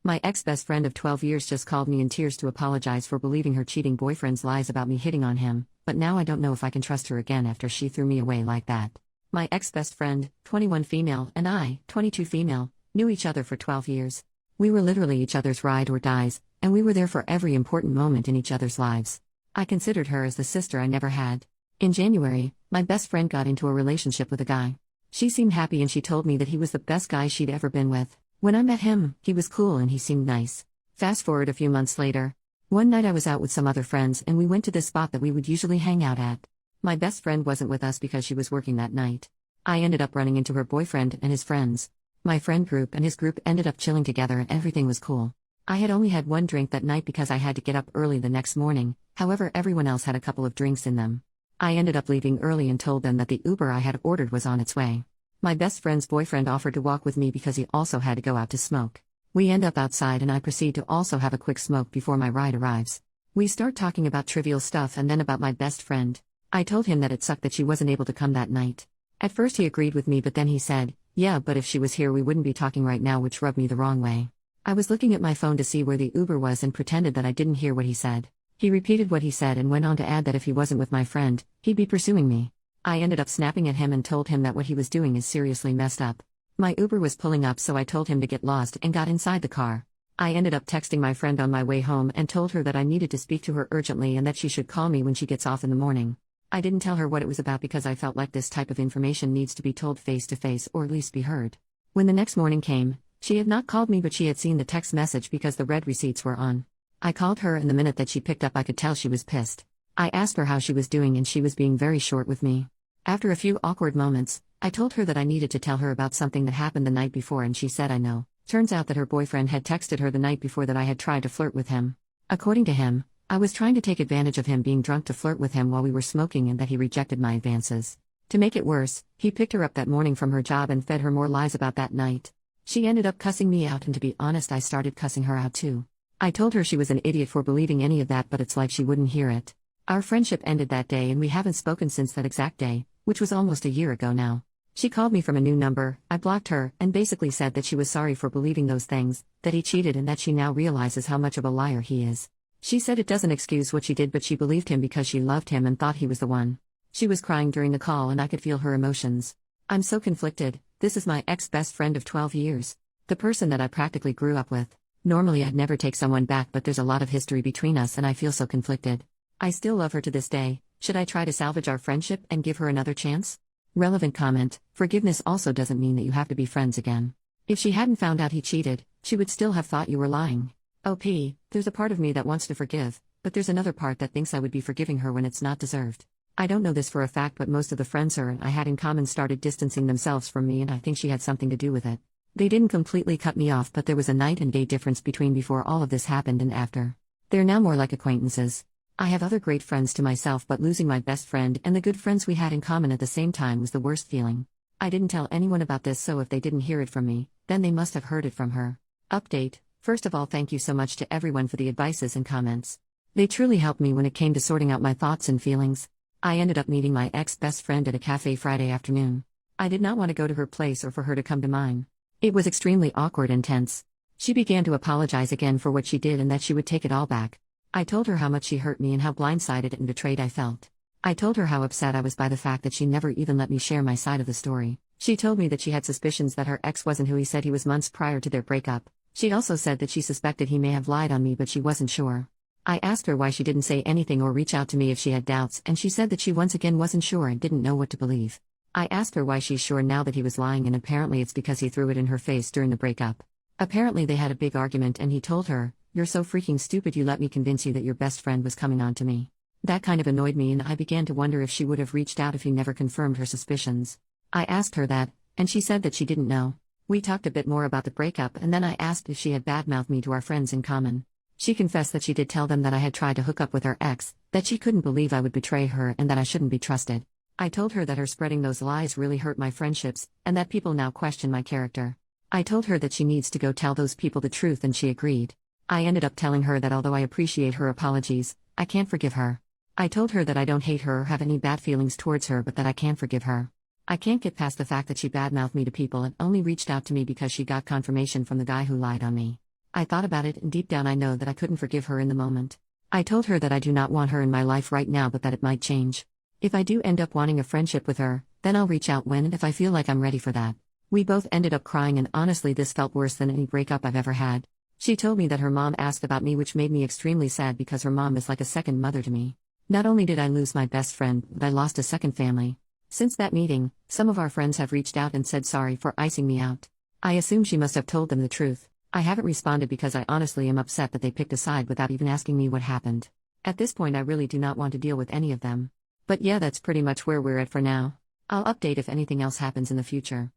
My ex-best friend of 12 years just called me in tears to apologize for believing her cheating boyfriend's lies about me hitting on him, but now I don't know if I can trust her again after she threw me away like that. My ex-best friend, 21 female, and I, 22 female, knew each other for 12 years. We were literally each other's ride or dies, and we were there for every important moment in each other's lives. I considered her as the sister I never had. In January, my best friend got into a relationship with a guy. She seemed happy and she told me that he was the best guy she'd ever been with. When I met him, he was cool and he seemed nice. Fast forward a few months later. One night I was out with some other friends and we went to this spot that we would usually hang out at. My best friend wasn't with us because she was working that night. I ended up running into her boyfriend and his friends. My friend group and his group ended up chilling together and everything was cool. I had only had one drink that night because I had to get up early the next morning, however everyone else had a couple of drinks in them. I ended up leaving early and told them that the Uber I had ordered was on its way. My best friend's boyfriend offered to walk with me because he also had to go out to smoke. We end up outside and I proceed to also have a quick smoke before my ride arrives. We start talking about trivial stuff and then about my best friend. I told him that it sucked that she wasn't able to come that night. At first he agreed with me but then he said, yeah, but if she was here we wouldn't be talking right now, which rubbed me the wrong way. I was looking at my phone to see where the Uber was and pretended that I didn't hear what he said. He repeated what he said and went on to add that if he wasn't with my friend, he'd be pursuing me. I ended up snapping at him and told him that what he was doing is seriously messed up. My Uber was pulling up so I told him to get lost and got inside the car. I ended up texting my friend on my way home and told her that I needed to speak to her urgently and that she should call me when she gets off in the morning. I didn't tell her what it was about because I felt like this type of information needs to be told face to face or at least be heard. When the next morning came, she had not called me but she had seen the text message because the red receipts were on. I called her and the minute that she picked up I could tell she was pissed. I asked her how she was doing and she was being very short with me. After a few awkward moments, I told her that I needed to tell her about something that happened the night before and she said I know. Turns out that her boyfriend had texted her the night before that I had tried to flirt with him. According to him, I was trying to take advantage of him being drunk to flirt with him while we were smoking and that he rejected my advances. To make it worse, he picked her up that morning from her job and fed her more lies about that night. She ended up cussing me out and to be honest I started cussing her out too. I told her she was an idiot for believing any of that but it's like she wouldn't hear it. Our friendship ended that day and we haven't spoken since that exact day, which was almost a year ago now. She called me from a new number, I blocked her, and basically said that she was sorry for believing those things, that he cheated and that she now realizes how much of a liar he is. She said it doesn't excuse what she did but she believed him because she loved him and thought he was the one. She was crying during the call and I could feel her emotions. I'm so conflicted. This is my ex-best friend of 12 years. The person that I practically grew up with. Normally I'd never take someone back but there's a lot of history between us and I feel so conflicted. I still love her to this day. Should I try to salvage our friendship and give her another chance? Relevant comment: forgiveness also doesn't mean that you have to be friends again. If she hadn't found out he cheated, she would still have thought you were lying. There's a part of me that wants to forgive, but there's another part that thinks I would be forgiving her when it's not deserved. I don't know this for a fact but most of the friends her and I had in common started distancing themselves from me and I think she had something to do with it. They didn't completely cut me off but there was a night and day difference between before all of this happened and after. They're now more like acquaintances. I have other great friends to myself but losing my best friend and the good friends we had in common at the same time was the worst feeling. I didn't tell anyone about this so if they didn't hear it from me, then they must have heard it from her. Update: first of all thank you so much to everyone for the advices and comments. They truly helped me when it came to sorting out my thoughts and feelings. I ended up meeting my ex-best friend at a cafe Friday afternoon. I did not want to go to her place or for her to come to mine. It was extremely awkward and tense. She began to apologize again for what she did and that she would take it all back. I told her how much she hurt me and how blindsided and betrayed I felt. I told her how upset I was by the fact that she never even let me share my side of the story. She told me that she had suspicions that her ex wasn't who he said he was months prior to their breakup. She also said that she suspected he may have lied on me but she wasn't sure. I asked her why she didn't say anything or reach out to me if she had doubts and she said that she once again wasn't sure and didn't know what to believe. I asked her why she's sure now that he was lying and apparently it's because he threw it in her face during the breakup. Apparently they had a big argument and he told her, "You're so freaking stupid you let me convince you that your best friend was coming on to me." That kind of annoyed me and I began to wonder if she would have reached out if he never confirmed her suspicions. I asked her that, and she said that she didn't know. We talked a bit more about the breakup and then I asked if she had badmouthed me to our friends in common. She confessed that she did tell them that I had tried to hook up with her ex, that she couldn't believe I would betray her and that I shouldn't be trusted. I told her that her spreading those lies really hurt my friendships, and that people now question my character. I told her that she needs to go tell those people the truth and she agreed. I ended up telling her that although I appreciate her apologies, I can't forgive her. I told her that I don't hate her or have any bad feelings towards her but that I can't forgive her. I can't get past the fact that she badmouthed me to people and only reached out to me because she got confirmation from the guy who lied on me. I thought about it, and deep down I know that I couldn't forgive her in the moment. I told her that I do not want her in my life right now, but that it might change. If I do end up wanting a friendship with her, then I'll reach out when and if I feel like I'm ready for that. We both ended up crying, and honestly this felt worse than any breakup I've ever had. She told me that her mom asked about me, which made me extremely sad because her mom is like a second mother to me. Not only did I lose my best friend, but I lost a second family. Since that meeting, some of our friends have reached out and said sorry for icing me out. I assume she must have told them the truth. I haven't responded because I honestly am upset that they picked a side without even asking me what happened. At this point I really do not want to deal with any of them. But yeah, that's pretty much where we're at for now. I'll update if anything else happens in the future.